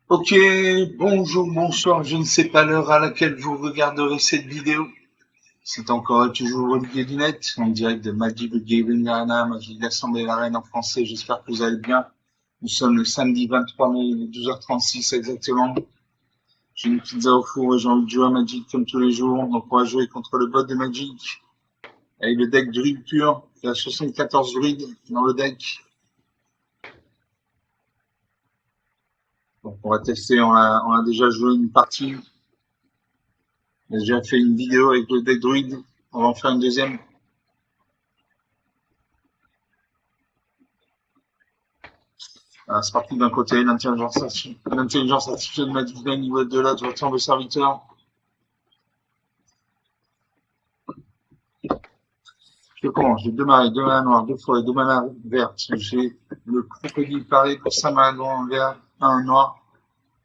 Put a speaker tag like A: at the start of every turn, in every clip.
A: Ok, bonjour, bonsoir, je ne sais pas l'heure à laquelle vous regarderez cette vidéo. C'est encore et toujours Olivier Dunette, en direct de Magic the Gathering Arena, Magic l'Assemblée Arène en français. J'espère que vous allez bien. Nous sommes le samedi 23 mai, il est 12h36 exactement. J'ai une pizza au four et j'ai envie de jouer à Magic comme tous les jours. Donc on va jouer contre le bot de Magic avec le deck druide pur. Il y a 74 druides dans le deck. Donc on va tester, on a déjà joué une partie. J'ai déjà fait une vidéo avec le deck druide. On va en faire une deuxième. C'est parti d'un côté, l'intelligence artificielle m'a niveau de l'autre, retourne le serviteur. Je commence, j'ai deux manas noires, deux forêts, deux manas vertes. J'ai le crocodile paré pour 5 manas noirs vert, un noir,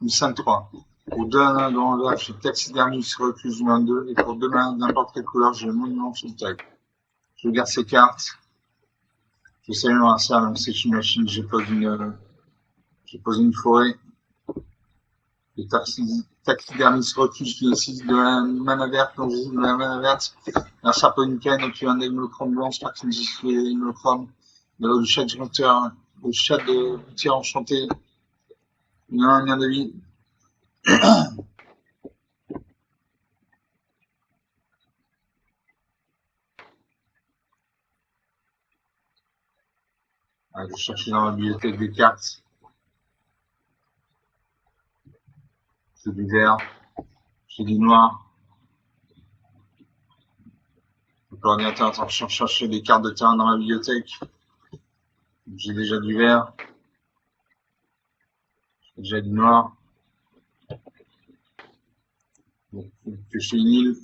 A: une 5-3. Pour deux manas noirs vert, j'ai taxidermie sur recluse du 22. Et pour deux manas n'importe quelle couleur, j'ai le monument sur le tag. Je garde ces cartes. J'essaie de lancer ça, même si j'imagine que j'ai posé une forêt. Les taxidermistes reclus qui décident de la mana verte, donc de la mana verte, un chapeau une canne et puis un émeraude blanc, j'espère qu'il me dit que l'émeraude. Le chat directeur, le chat de tir enchanté, il y a un lien de vie. Je vais chercher dans la bibliothèque des cartes. J'ai du vert, j'ai du noir. L'ordinateur est en train de chercher des cartes de terrain dans la bibliothèque. J'ai déjà du vert, j'ai déjà du noir. Donc, pêcher une île.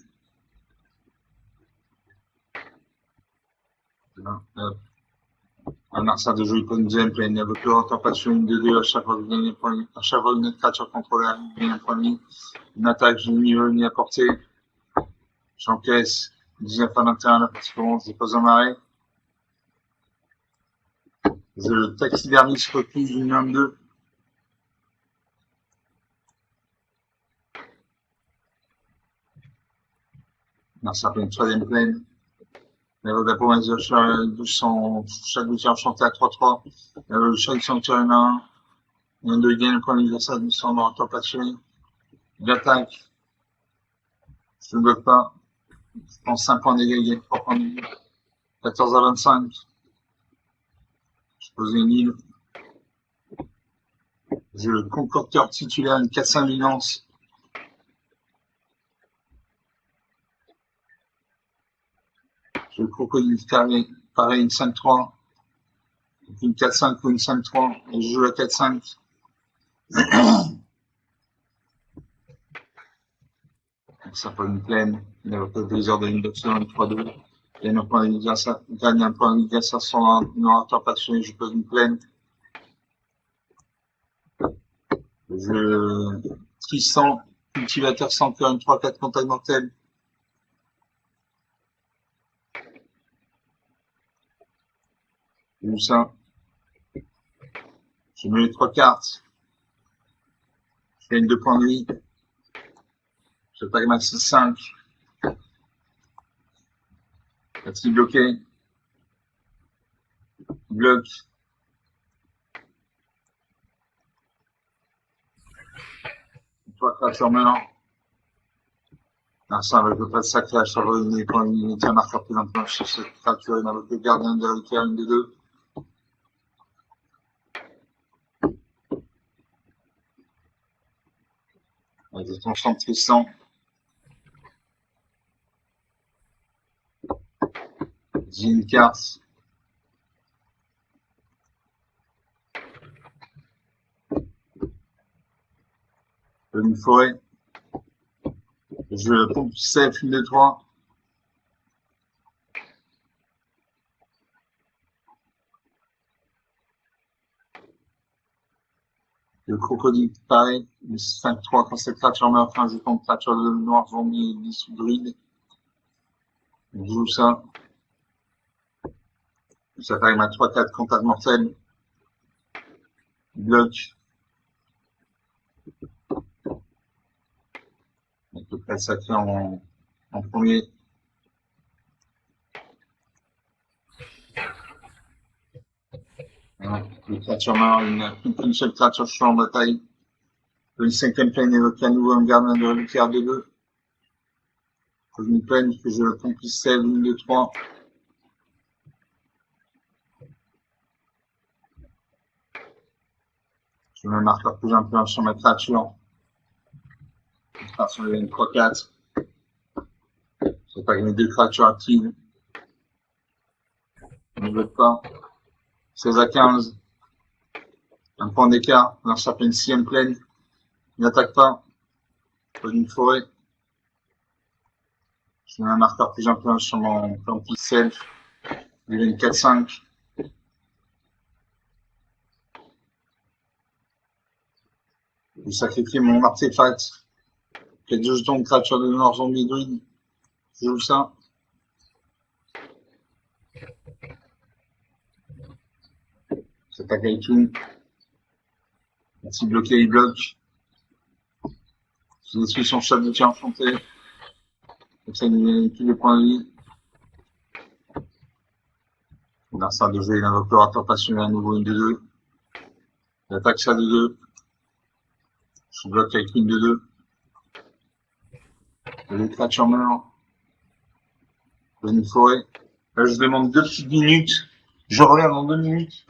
A: Un arsa de jeu icône deuxième plane avec le tempation une de deux à chaque fois que vous gagnez un point. À chaque fois que une créature contrôleur gagne un point de vie. Une attaque, j'ai mis à portée. J'encaisse 19 à 21, la partie commence, je dépose un marais. Je taxidermise recluse du 22. Un cercle une troisième plane. La promesse de chaque boutique enchanté à 3-3. Chaque sanctuaire humain. Un de gagne le point d'anniversaire de son dans tempation. J'attaque. Je ne bloque pas. Je prends 5 points dégâts, il gagne 3 points de vie. 14 à 25. Je pose une île. J'ai le concocteur titulaire, une 4-5 Linance. J'ai le crocodile carré, pareil, une 5-3. Une 4-5 ou une 5-3. Et je joue la 4-5. Ça peut une plaine. Il a le plaisir de l'induction, une 3-2. Il gagne un point d'anniversaire, gagne un point d'anniversaire sur un orateur passionné, je pose une plaine. Je Tristan, cultivateur sans cœur, une 3-4 contact mortel. J'ai ça. Je mets les 3 cartes. Je gagne 2 points de vie. J'attaque maxi 5. Partie bloquée. Bloc. 3 créatures meurent. Ça avec le pas de sacrage, ça va une quand il tient marqueur plus d'un point sur cette créature, il avec le gardien de l'altaire, une des deux. Avec ton champ de Tristan. J'ai une carte. Une forêt. Je pompe safe une des trois. Le crocodile, pareil. Le 5-3 quand cette créature meurt, enfin, je pompe créature de noir, zombie, druide. Je joue ça. J'attaque ma 3-4 contact mortel. Bloc. prêtre sacré en premier. Voilà. Les créatures mains, il n'y a qu'une seule créature en bataille. Une cinquième peine évoque à nouveau un gardien de reliquaire de 2. Une peine que je complice celle, 1, 2, 3. Je mets un marqueur plus influent sur ma créature. Je pars sur les 3, 4. C'est pas que mes 2 créatures actives. On ne veut pas. 16 à 15. Un point d'écart. Alors ça fait une 6ème plaine. Il n'attaque pas. Dans une forêt. Je mets un marqueur plus influent sur mon plan plus self. Il y a une 4, 5. Je sacrifie mon artefact. J'ai 2 jetons de créature de nord zombie druide. Je joue ça. C'est pas quelqu'un. Si bloqué, il bloque. Je détruis son chat de tir enchanté. Comme ça, il ne plus les points de vie. L'adversaire de jeu, il invoque l'orateur passionné à nouveau une de 2. Il attaque ça de 2. Je bloque avec une de 2. Les créatures meurent. Dans une forêt. Là, je demande 2 petites minutes. Je reviens dans 2 minutes.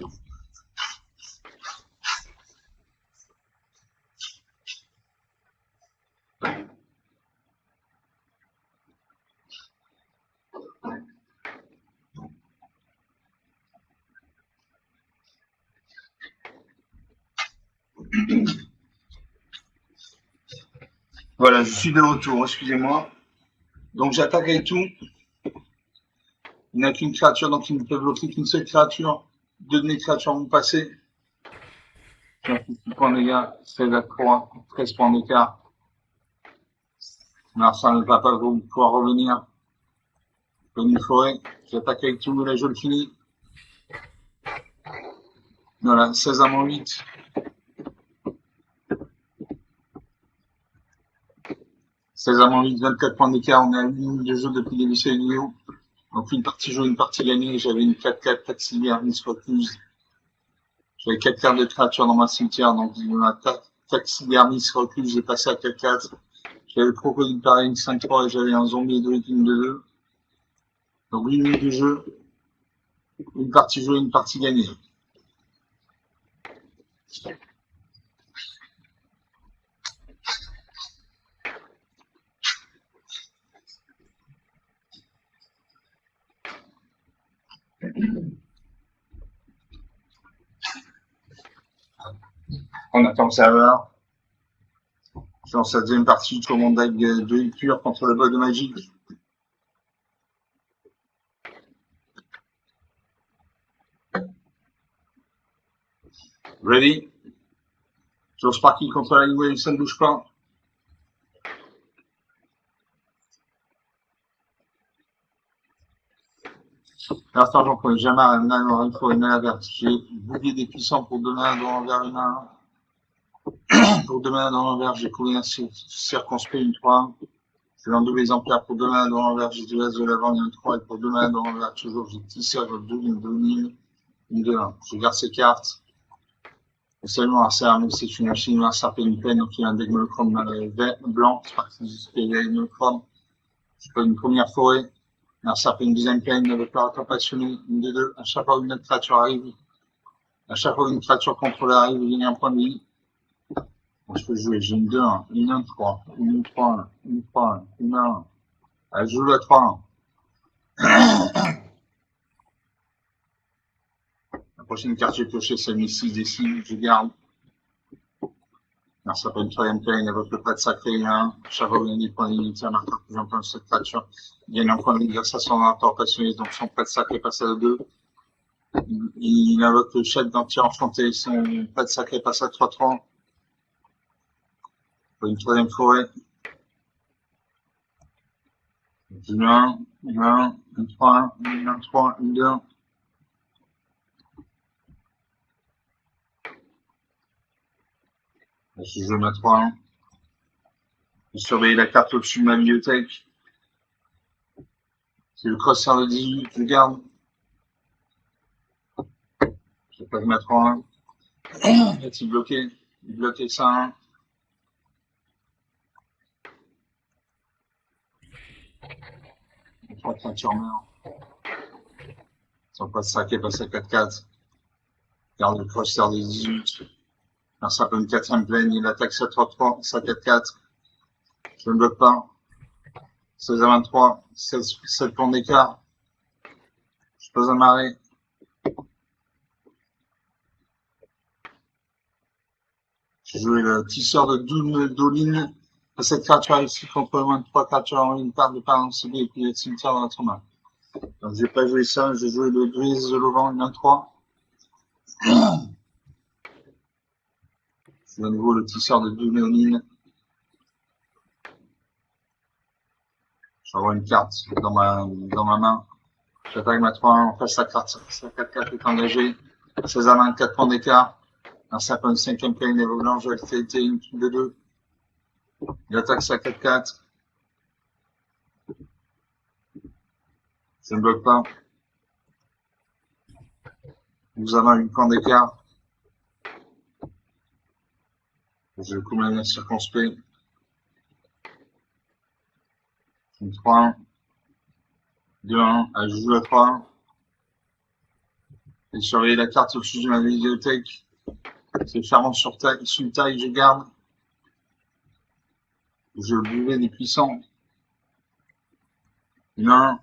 A: Voilà, je suis de retour, excusez-moi. Donc j'attaque avec tout. Il n'y a qu'une créature, donc il ne peut bloquer qu'une seule créature. 2 de mes créatures vont passer. J'ai un petit point de dégâts, 16 à 3, 13 points d'écart. Marcin ne va pas pouvoir revenir. Comme une forêt, j'attaque avec tout, là je le finis. Voilà, 16 à moins 8. 16 à moins 8, 24 points d'écart. On est à 8 minutes de jeu depuis le début de cette vidéo. Donc une partie jouée, une partie gagnée. J'avais une 4-4, Taxilia, Miss Recluse. J'avais 4 cartes de créatures dans ma cimetière. Donc la Taxilia, Miss Recluse, j'ai passé à 4-4. J'avais le Crocodile pareil, une 5-3 et j'avais un zombie de rythme de 2. Donc 8 minutes de jeu. Une partie jouée, une partie gagnée. On attend le serveur. Je lance la deuxième partie sur mon deck de lecture contre le bug de magique. Ready? Sur Sparky contre la Wave, ça ne bouge pas. L'instant, j'en prenais jamais un âne, il faut une averse. J'ai bouillé des puissants pour demain dans l'envers une main. Pour demain dans l'envers, j'ai couru un circonspect une 3. J'ai un double exemplaire pour demain dans l'envers, j'ai du reste de l'avant, il y a une 3. Et pour demain dans l'envers, toujours, j'ai tissé avec 2, une 2, une 2, 1. Je garde ces cartes. Et seulement un cerveau, c'est une machine, un serpent, une peine, donc il y a un deck monochrome blanc, c'est pas que c'est une monochrome. Je fais une première forêt. Un serpent, une deuxième peine, avec l'orateur passionné, une de 2. À chaque fois une autre créature arrive, à chaque fois une créature contrôlée arrive, il y a un point de vie. Je peux jouer, j'ai une 2, 1, une 1, 3, une 3, 1, une 3, 1, une 1. Elle joue la 3, 1. La prochaine carte que j'ai piochée, c'est une 6 des 6, je garde. Alors, ça peut être une troisième peine, il évoque le prêtre sacré, 1. Chaque fois, il y a des points d'unité, un marqueur plus important de cette créature. Il gagne un point de vie grâce à son orateur passionné, donc son prêtre sacré passe à 2. Il invoque le chef d'entier enchanté, son prêtre sacré passe à 3-3. Une troisième forêt. Une 1, une 1, une 3, une 1, 3, une 2. Je joue ma 3, Je surveille la carte au-dessus de ma bibliothèque. C'est le crosshair de 18, je garde. Je vais pas le mettre en 1. Est-il bloqué? Il bloqué ça 1. Les 3 créatures meurent. Sans pas de sac et passer à 4-4. Garde le crosshair de 18. Un sapin de 4ème pleine, il attaque sa 3-3, sa 4-4. Je ne bloque pas. 16 à 23, 7 points d'écart. Je pose un marée. J'ai joué le tisseur de Doom d'Olin. Cette créature ici contre moins de 3 créatures en une carte de parent CD et puis le cimetière dans notre main. Donc j'ai pas joué ça, j'ai joué le Grise de Lovan 23. C'est à nouveau le tisseur de Doom d'Olin. J'envoie une carte dans ma main. J'attaque ma 3-1, en face sa carte, sa 4-4 est engagée. 16 à 24 points d'écart. Un sapin de 5ème plane, et blanche, actualité, une touche de 2. Il attaque sa 4-4. Je ne bloque pas. Nous avons une points d'écart. Je coule la circonspect. Une 3-1. 2-1. Je joue à 3-1. Et surveiller la carte au-dessus de ma bibliothèque. C'est fermant sur taille, je garde. Je buvais des puissants. Une 1.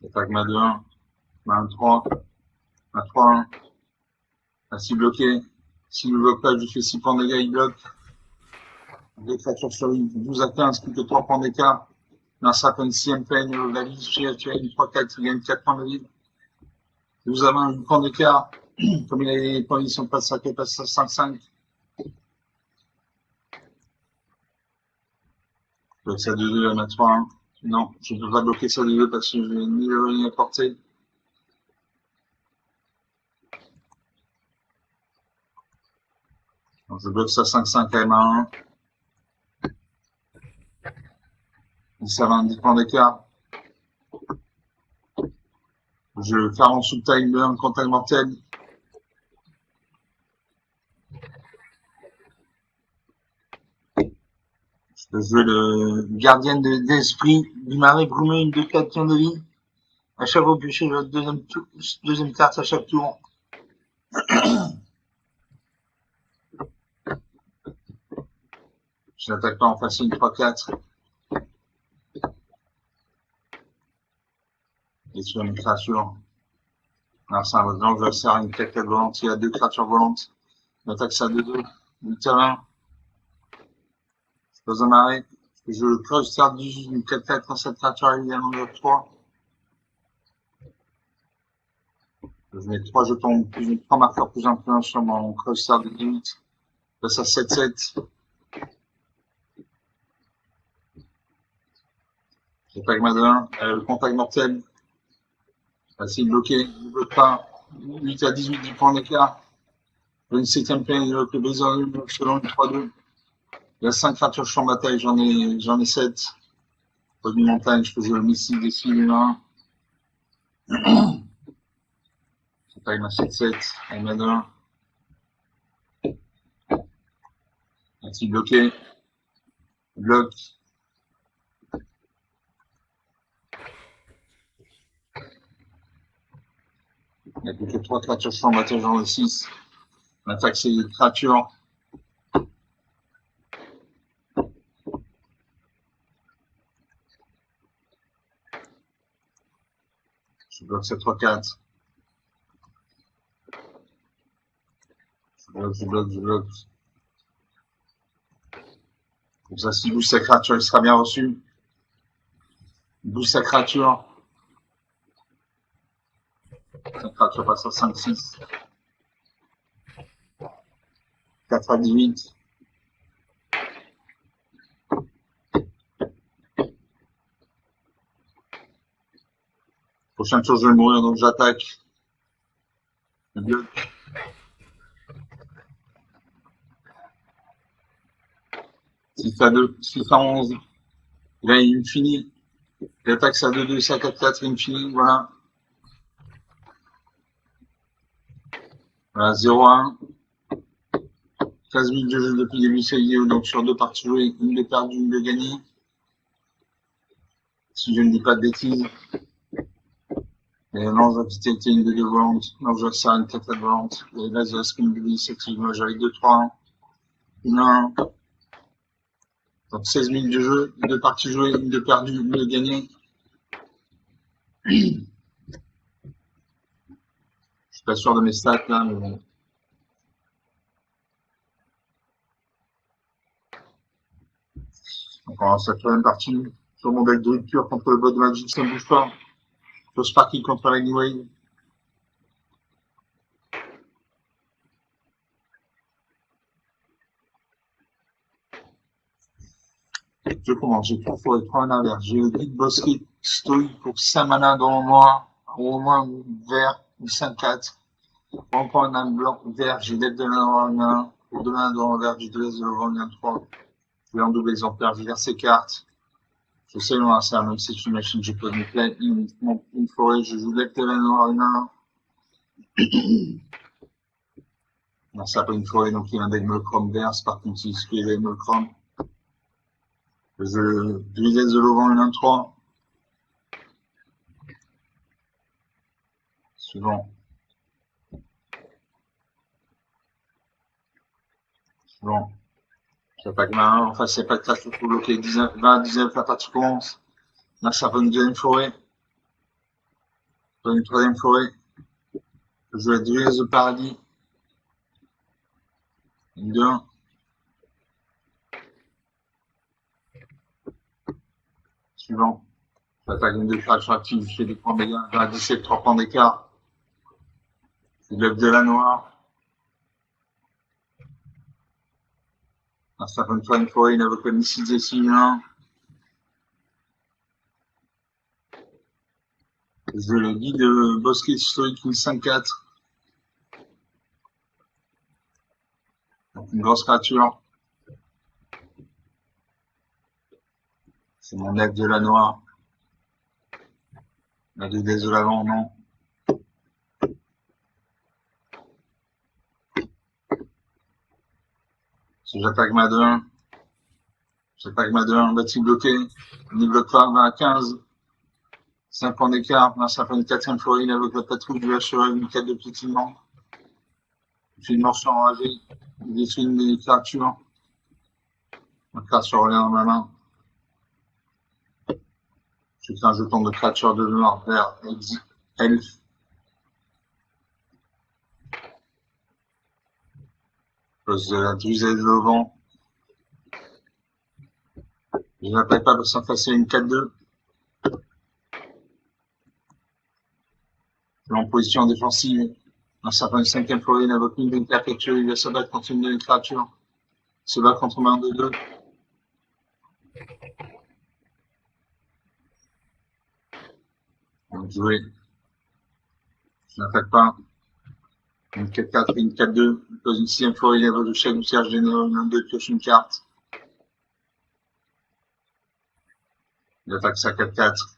A: J'attaque ma 2-1. Ma 1-3. Ma 3-1. Ainsi bloqué. S'il ne bloque pas, je fais 6 points de dégâts, il bloque. Deux créatures sur une 12 à 15, plus que 3 points d'écart. Un sapin de 6ème plane, la vie, j'ai tué une 3-4, il gagne 4 points de vie. 12 à 20, une point d'écart. Comme il a les points, ils sont pas sacrés, passe à 5-5. Je bloque ça 2-2 à ma 3-1. Non, je ne peux pas bloquer ça 2-2 parce que je n'ai ni le ni la portée. Donc je bloque ça 5-5 à ma 1. 10 à 20, 10 points d'écart. Je ferme en sous taille un contact mortel. Je peux jouer le gardien d'esprit du marais brumeux, une 2-4 points de vie. À chaque fois, piocher la deuxième carte à chaque tour. Je n'attaque pas en facile 3-4. Et sur une créature. Alors, c'est un grand adversaire, une 4-4 volante. Il y a 2 créatures volantes. J'attaque ça 2-2. 8 à 20. Je pose un arrêt. Je creuse carte du une 4-4 quand cette créature est également de 3. Je mets 3 jetons, plus 3 marqueurs plus influents sur mon creuse carte de 18. Passe à 7-7. J'attaque ma 2-1. Le contact mortel. Facile bloqué. Il ne bloque pas. 8 à 18, 10 points d'écart. Une 7ème plane, il bloque le baiser selon une 3-2. Il y a 5 créatures sur bataille, j'en ai 7. Pas d'une montagne, je peux jouer le missile des filles humains. J'attaque ma 7-7, avec ma 2-1. Est-il bloqué? Bloc. Il n'y a plus que 3 créatures sur bataille, j'en ai 6. L'attaque, c'est les créatures. Je bloque ces 3-4. Je bloque. Comme ça, s'il bouge sa créature, il sera bien reçu. Il bouge sa créature. Sa créature passe à 5-6. 4 à 18. Prochaine tour, je vais mourir, donc j'attaque. Je gueule. Six à 2, 6 à 11. Là, il finit. Il attaque sa 2-2, sa 4-4, il finit. Voilà. Voilà, 0 à 1. 15 minutes de jeu depuis le début, c'est lié. Donc, sur 2 parties jouées, une de perdue, une de gagnée. Si je ne dis pas de bêtises. Et l'ange a quitté une de 2 volantes. L'ange a serré une 4 volante. Et là, il reste une initiative. Moi, j'avais 2-3. 1-1. Donc 16 minutes de jeu, 2 parties jouées, une de perdue, une de gagnée. Je suis pas sûr de mes stats là, mais bon. Donc on lance la troisième partie. Sur mon deck de rupture contre le bot de Magic, ça ne bouge pas. Sur Sparky contre la Wave. Je commence, j'ai 3 fois et 3 en inverse. J'ai le Big Bosquet stoïque pour 5 mana dans le noir, au moins vert, ou 5-4. Pour encore un âme blanc, vert, j'ai l'aide de la en 1. Pour 2 mains dans le vert, j'ai 2 laisses de l'orange en 3. Je vais en double exemplaire, j'ai versé cartes. Je sais, moi, ça, même si c'est une machine, je peux me plaire une forêt, je joue l'aide de la noire en 1. Non, ça pas une forêt, donc il y a un Emerald vert, c'est par contre, c'est ce qui est l'Emerald. Je laisse de l'oran en 1-3. Suivant. Suivant. J'attaque ma 1. Enfin, c'est pas de classe pour bloquer 19, 20, 19, la partie commence. Là, ça fait une deuxième forêt. Une troisième forêt. Je vais Druides de paradis. Une 2. Suivant. J'attaque une 2 créatures actives, je fais des points de dégâts. J'ai un 17, 3 points d'écart. Je lève de la noire. Là, ça fait une troisième forêt, il invoque une 6 et 6 1. Je le dis de Bosquet historique, une 5-4. Donc, une grosse créature. C'est mon deck de la noire. La déesse de l'avant, non. Si j'attaque ma 2-1, j'attaque ma 2-1, bâti bloqué. Il ne bloque pas, 20 à 15. 5 points d'écart. Là, ça fait une quatrième forêt avec la patrouille du HE, une 4 de piétinement. Je fais une morse enragée. Il détruit une des créatures. Ma créature revient dans ma main. Je fais un jeton de créature de noir vert, elf. Pose de la druisette de vent. Je n'attaque pas parce qu'en face, il y a une 4-2. En position défensive. Un certain cinquième forêt, il invoque une d'une perpétuelle, il va se battre contre une de créatures. Se bat contre main de 2. Donc jouer. Je n'attaque pas. Une 4-4 et une 4-2. Il pose une sixième forêt, il invoque le chef du Serge Généraux, une 2, pioche une carte. Il attaque sa 4-4.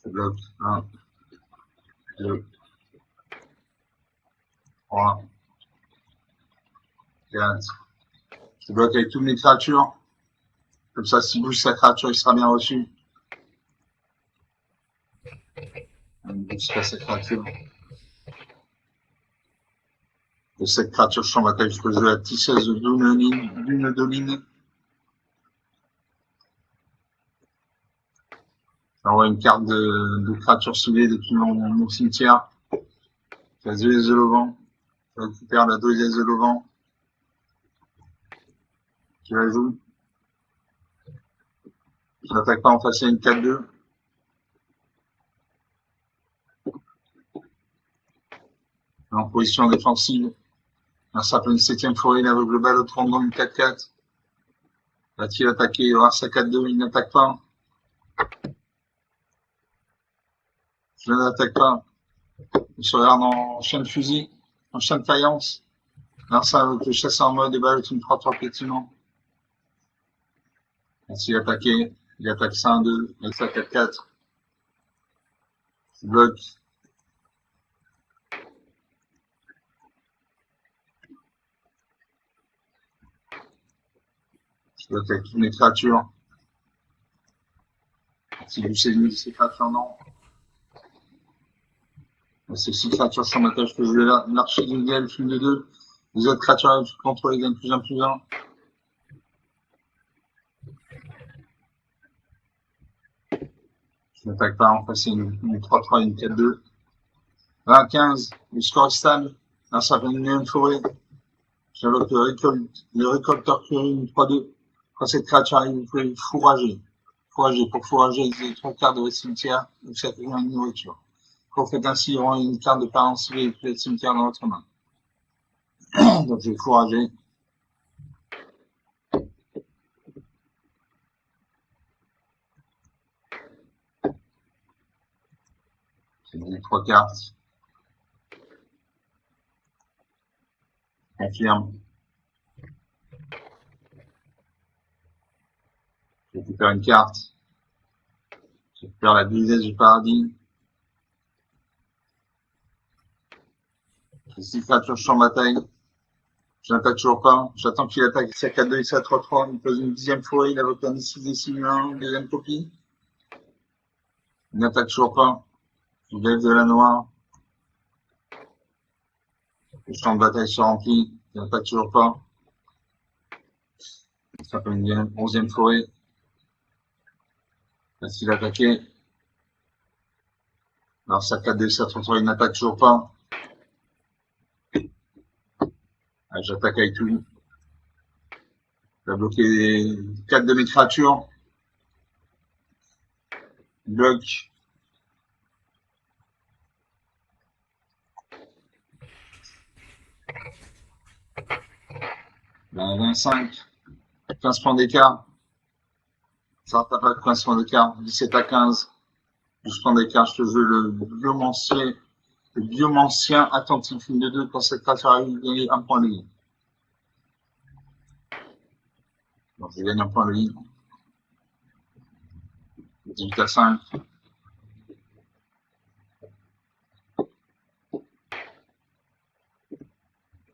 A: Je bloque. 1, 2, 3, 4. Je bloque avec toutes mes créatures. Comme ça, s'il bouge sa créature, il sera bien reçu. Il bouge pas sa créature. De cette créature chambre attaque, je peux jouer la tisseuse de Dune Doline. J'envoie une carte de créature soulevée depuis mon cimetière. La Déesse de l'Auvent. Je récupère la Déesse de l'Auvent. Je la joue. Je n'attaque pas en face à une 4-2. En position défensive. Un sapin une 7ème forêt, il invoque le bal au 30 dans une 4-4. Va-t-il attaquer? Il aura sa 4-2, il n'attaque pas. Je n'attaque pas. Il se regarde en chien de fusil, en chien de faïence. Lance avec le chasseur en mode et balle une 3-3 piétinant. Ainsi attaqué, il attaque 5-2, avec sa 4-4. Il bloque. Je bloque avec toutes mes créatures. Si vous savez ces créatures, non. C'est 6 créatures sur ma tâche que je vais là. L'archer du gueule, film de 2. Les autres créatures contrôlées gagnent plus 1 plus 1. Je n'attaque pas, en fait c'est une 3-3 et une 4-2. 20-15, le score est stable. Là, ça fait une forêt. J'invoque le récolteur curie, une 3-2. Quand cette créature arrive, vous pouvez fourrager. Fourrager. Pour fourrager, les 3 cartes de votre cimetière, vous faites une nourriture. Quand vous faites ainsi, il y aura une carte de parent civil et puis le cimetière dans votre main. Donc, je vais fourrager. C'est les 3 cartes. Confirme. Je récupère une carte. Je récupère la dizaine du paradis. J'ai 6 créatures sur bataille. Je n'attaque toujours pas. J'attends qu'il attaque ici à 4-2 et à 3-3. Il pose une 10e forêt. Il invoque un 6 des 6 1, deuxième copie. Il n'attaque toujours pas. Je lève de la noire. Le champ de bataille se remplit. Il n'attaque toujours pas. Ça fait une 11e forêt. Facile à attaquer. Alors ça 4-2, ça 3-3, il n'attaque toujours pas. Ah, j'attaque avec tout. Je vais bloquer 4 de mes créatures. Bloc. Ben, 25. 15 points d'écart. Ça tape pas de 15 points d'écart. 17 à 15. 12 points d'écart. Je te joue le biomancien attentif. Une de 2. Quand cette créature arrive, il gagne 1 point de ligne. Donc, je gagne 1 point de ligne. 18 à 5.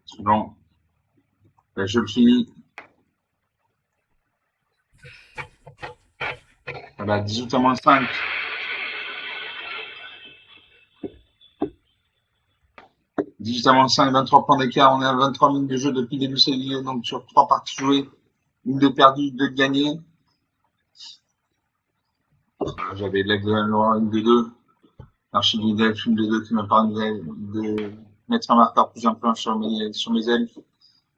A: Suivant. Ben, je le finis. Voilà, 18 à moins 5. Digitalement 5, 23 points d'écart. On est à 23 minutes de jeu depuis le début de cette vidéo. Donc, sur 3 parties jouées, une de perdue, 2 de gagnées. J'avais l'aigle de la Loire, une de 2. L'archididel, une de 2 qui m'a permis de mettre un marqueur plus important sur mes elfes.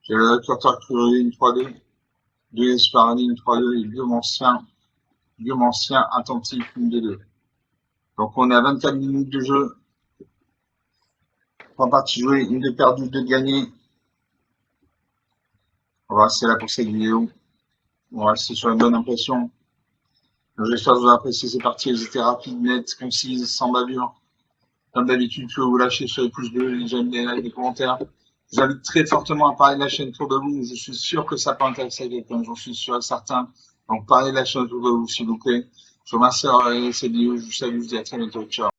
A: J'ai le récolteur curieux, une 3-2. 2 Esparani, une 3-2. Et biomancien attentif, une de 2. Donc, on est à 24 minutes de jeu. 3 parties jouées, une de perdue, 2 de gagnées. On va rester là pour cette vidéo. On va rester sur une bonne impression. J'espère que vous avez apprécié ces parties. Elles étaient rapides, nettes, concises, sans bavure. Comme d'habitude, je peux vous lâcher sur les pouces bleus, les j'aime, les likes, les commentaires. Je vous invite très fortement à parler de la chaîne autour de vous. Je suis sûr que ça peut intéresser quelqu'un. J'en suis sûr et certain. Donc, parlez de la chaîne autour de vous, s'il vous plaît. Je vous remercie d'avoir regardé cette vidéo. Je vous salue. Je vous dis à très bientôt. Ciao.